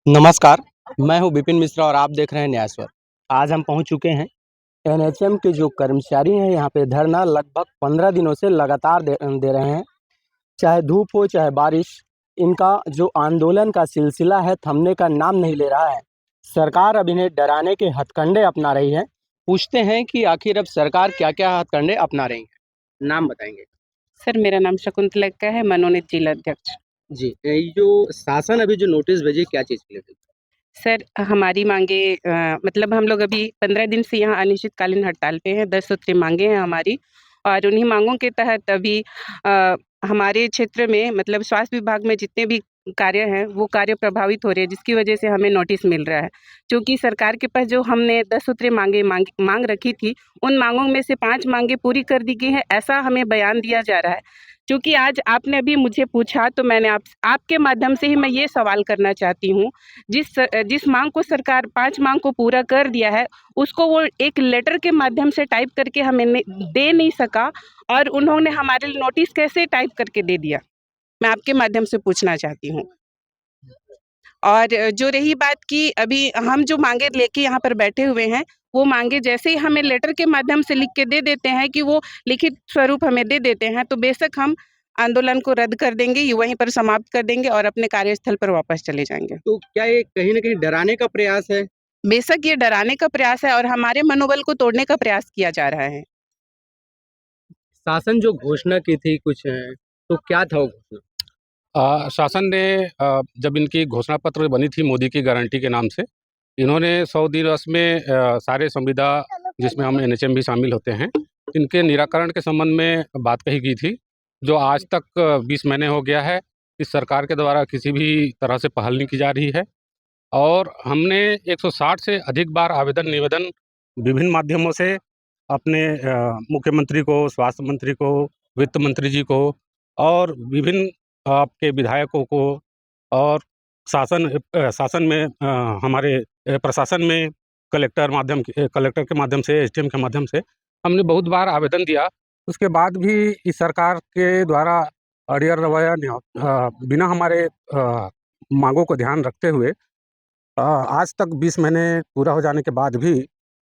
नमस्कार, मैं हूं विपिन मिश्रा और आप देख रहे हैं न्याय स्वर। आज हम पहुंच चुके हैं। एनएचएम के जो कर्मचारी हैं यहाँ पे धरना लगभग 15 दिनों से लगातार दे रहे हैं। चाहे धूप हो चाहे बारिश, इनका जो आंदोलन का सिलसिला है थमने का नाम नहीं ले रहा है। सरकार अब इन्हें डराने के हथकंडे अपना रही है। पूछते हैं कि आखिर अब सरकार क्या-क्या हथकंडे अपना रही है। नाम बताएंगे? सर, मेरा नाम शकुंतला का है, मनोनीत जिला अध्यक्ष। जी, ये जो शासन अभी जो नोटिस भेजी क्या चीज़ के लिए भेजी? सर, हमारी मांगे मतलब हम लोग अभी 15 दिन से यहाँ अनिश्चितकालीन हड़ताल पे हैं। 10 सूत्रीय मांगे हैं हमारी और उन्हीं मांगों के तहत अभी हमारे क्षेत्र में मतलब स्वास्थ्य विभाग में जितने भी कार्य हैं, वो कार्य प्रभावित हो रहे हैं, जिसकी वजह से हमें नोटिस मिल रहा है। क्योंकि सरकार के पास जो हमने 10 सूत्रीय मांग रखी थी, उन मांगों में से 5 मांगे पूरी कर दी गई हैं, ऐसा हमें बयान दिया जा रहा है। क्योंकि आज आपने अभी मुझे पूछा तो मैंने आपके माध्यम से ही मैं ये सवाल करना चाहती हूँ, जिस मांग को सरकार 5 मांग को पूरा कर दिया है, उसको वो एक लेटर के माध्यम से टाइप करके हमें दे नहीं सका और उन्होंने हमारे लिए नोटिस कैसे टाइप करके दे दिया? मैं आपके माध्यम से पूछना चाहती हूँ। और जो रही बात कि अभी हम जो मांगे लेके यहाँ पर बैठे हुए हैं, वो मांगे जैसे ही हमें लेटर के माध्यम से लिख के दे देते हैं कि वो लिखित स्वरूप हमें दे देते हैं, तो बेशक हम आंदोलन को रद्द कर देंगे, ये वहीं पर समाप्त कर देंगे और अपने कार्यस्थल पर वापस चले जाएँगे। तो क्या ये कहीं न कहीं डराने का प्रयास है? बेशक ये डराने का प्रयास है और हमारे मनोबल को तोड़ने का प्रयास किया जा रहा है। शासन जो घोषणा की थी कुछ तो क्या था वो घोषणा? शासन ने जब इनकी घोषणा पत्र बनी थी मोदी की गारंटी के नाम से, इन्होंने 100 दिवस में सारे संविदा जिसमें हम एनएचएम भी शामिल होते हैं, इनके निराकरण के संबंध में बात कही गई थी, जो आज तक 20 महीने हो गया है। इस सरकार के द्वारा किसी भी तरह से पहल नहीं की जा रही है और हमने 160 से अधिक बार आवेदन निवेदन विभिन्न माध्यमों से अपने मुख्यमंत्री को, स्वास्थ्य मंत्री को, वित्त मंत्री जी को और विभिन्न आपके विधायकों को और शासन में हमारे प्रशासन में कलेक्टर के माध्यम से, एसडीएम के माध्यम से हमने बहुत बार आवेदन दिया। उसके बाद भी इस सरकार के द्वारा अड़ियल रवैया बिना हमारे मांगों को ध्यान रखते हुए आज तक 20 महीने पूरा हो जाने के बाद भी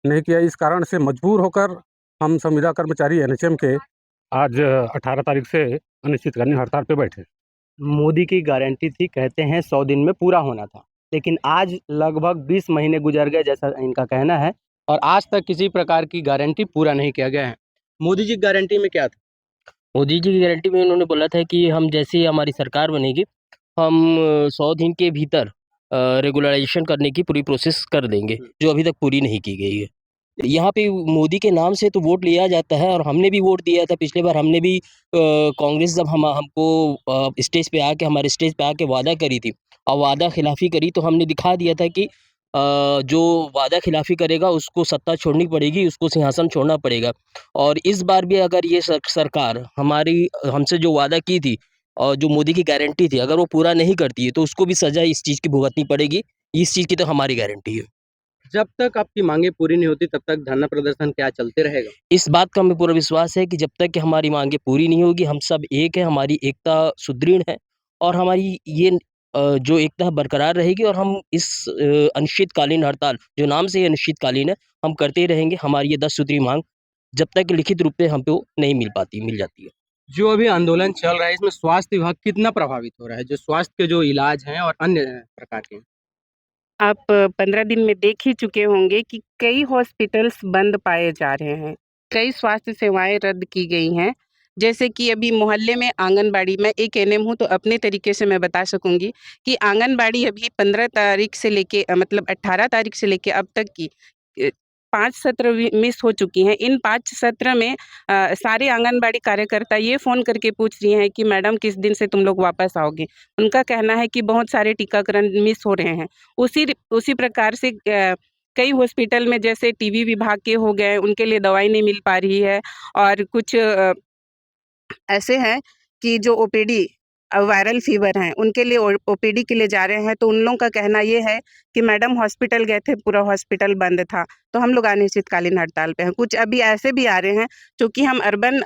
नहीं किया। इस कारण से मजबूर होकर हम संविदा कर्मचारी एनएचएम के आज 18 तारीख से अनिश्चितकालीन हड़ताल पे बैठे। मोदी की गारंटी थी, कहते हैं 100 दिन में पूरा होना था। लेकिन आज लगभग 20 महीने गुजर गए जैसा इनका कहना है और आज तक किसी प्रकार की गारंटी पूरा नहीं किया गया है। मोदी जी की गारंटी में क्या था? मोदी जी की गारंटी में उन्होंने बोला था कि हम जैसे ही हमारी सरकार बनेगी, हम 100 दिन के भीतर रेगुलराइज़ेशन करने की पूरी प्रोसेस कर देंगे, जो अभी तक पूरी नहीं की गई है। यहाँ पे मोदी के नाम से तो वोट लिया जाता है और हमने भी वोट दिया था। पिछली बार हमने भी कांग्रेस जब हमको स्टेज पे आके हमारे स्टेज पे आके वादा करी थी और वादा खिलाफ़ी करी, तो हमने दिखा दिया था कि जो वादा खिलाफ़ी करेगा उसको सत्ता छोड़नी पड़ेगी, उसको सिंहासन छोड़ना पड़ेगा। और इस बार भी अगर ये सरकार हमारी हमसे जो वादा की थी और जो मोदी की गारंटी थी, अगर वो पूरा नहीं करती है, तो उसको भी सज़ा इस चीज़ की भुगतनी पड़ेगी। इस चीज़ की तो हमारी गारंटी है। जब तक आपकी मांगें पूरी नहीं होती तब तक धरना प्रदर्शन क्या चलते रहेगा? इस बात का हमें पूरा विश्वास है कि जब तक कि हमारी माँगें पूरी नहीं होगी, हम सब एक हैं, हमारी एकता सुदृढ़ है और हमारी ये जो एकता है बरकरार रहेगी और हम इस अनिश्चितकालीन हड़ताल, जो नाम से ही अनिश्चितकालीन है, हम करते ही रहेंगे। हमारी ये 10 सूत्री माँग जब तक लिखित रूप में हमको नहीं मिल जाती है। जो अभी आंदोलन चल रहा है इसमें स्वास्थ्य विभाग कितना प्रभावित हो रहा है? जो स्वास्थ्य के जो इलाज हैं और अन्य प्रकार के? आप 15 दिन में देख ही चुके होंगे कि कई हॉस्पिटल्स बंद पाए जा रहे हैं। कई स्वास्थ्य सेवाएँ रद्द की गई हैं। जैसे कि अभी मोहल्ले में आंगनबाड़ी, मैं एक एएनएम हूँ तो अपने तरीके से मैं बता सकूँगी कि आंगनबाड़ी अभी 15 तारीख से लेके मतलब 18 तारीख से लेके अब तक की 5 सत्र मिस हो चुकी हैं। इन 5 सत्र में सारे आंगनबाड़ी कार्यकर्ता ये फ़ोन करके पूछ रही हैं कि मैडम किस दिन से तुम लोग वापस आओगे? उनका कहना है कि बहुत सारे टीकाकरण मिस हो रहे हैं। उसी प्रकार से कई हॉस्पिटल में जैसे टीबी विभाग के हो गए, उनके लिए दवाई नहीं मिल पा रही है और कुछ ऐसे हैं कि जो ओपीडी वायरल फ़ीवर हैं, उनके लिए ओपीडी के लिए जा रहे हैं, तो उन लोगों का कहना ये है कि मैडम हॉस्पिटल गए थे, पूरा हॉस्पिटल बंद था, तो हम लोग अनिश्चितकालीन हड़ताल पे हैं। कुछ अभी ऐसे भी आ रहे हैं, चूँकि हम अर्बन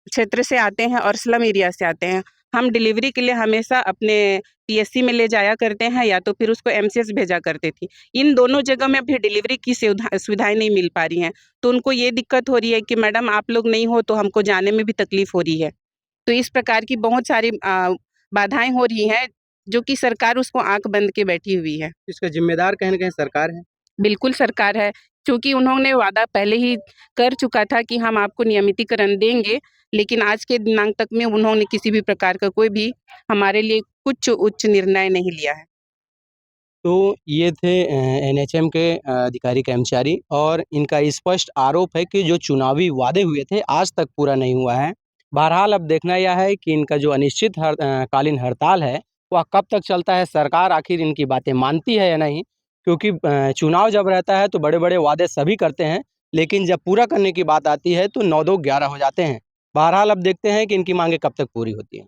क्षेत्र से आते हैं और स्लम एरिया से आते हैं, हम डिलीवरी के लिए हमेशा अपने पीएससी में ले जाया करते हैं या तो फिर उसको एमसीएस भेजा करते थी। इन दोनों जगह में अभी डिलीवरी की सुविधाएं नहीं मिल पा रही हैं, तो उनको ये दिक्कत हो रही है कि मैडम आप लोग नहीं हो तो हमको जाने में भी तकलीफ हो रही है। तो इस प्रकार की बहुत सारी बाधाएं हो रही हैं, जो कि सरकार उसको आंख बंद के बैठी हुई है। इसका जिम्मेदार कहीं ना कहीं सरकार है। बिल्कुल सरकार है, क्योंकि उन्होंने वादा पहले ही कर चुका था कि हम आपको नियमितीकरण देंगे, लेकिन आज के दिनांक तक में उन्होंने किसी भी प्रकार का कोई भी हमारे लिए कुछ उच्च निर्णय नहीं लिया है। तो ये थे एनएचएम के अधिकारी कर्मचारी, और इनका स्पष्ट आरोप है कि जो चुनावी वादे हुए थे आज तक पूरा नहीं हुआ है। बहरहाल अब देखना यह है कि इनका जो अनिश्चित कालीन हड़ताल है वह कब तक चलता है, सरकार आखिर इनकी बातें मानती है या नहीं, क्योंकि चुनाव जब रहता है तो बड़े बड़े वादे सभी करते हैं, लेकिन जब पूरा करने की बात आती है तो 9-2 11 हो जाते हैं। बहरहाल अब देखते हैं कि इनकी मांगें कब तक पूरी होती हैं।